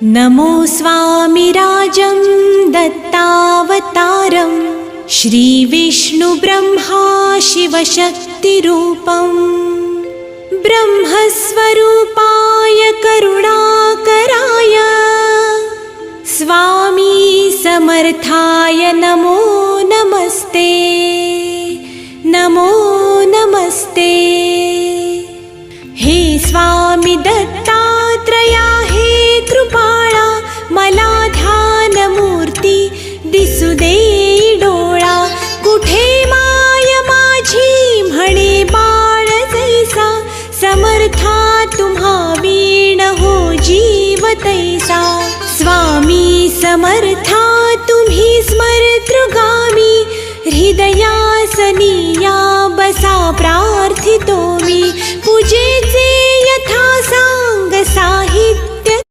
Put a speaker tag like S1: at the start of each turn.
S1: नमो स्वामिराजं दत्तावतारं श्रीविष्णुब्रह्मा शिवशक्तिरूपं ब्रह्मस्वरूपाय करुणाकराय स्वामी समर्थाय नमो नमस्ते नमो नमस्ते। हे स्वामी दत्तात्रया हे कृपाळा मला ध्यानमूर्ती दिसू दे डोळा कुठे माय माझी म्हणे बाळ जैसा समर्था तुम्हा वीण हो जीव तैसा स्वामी समर्था तुम्ही स्मरतृगामी हृदयासनिया बसा प्रार्थितो मी पूजेचे यथा सांग साहित्य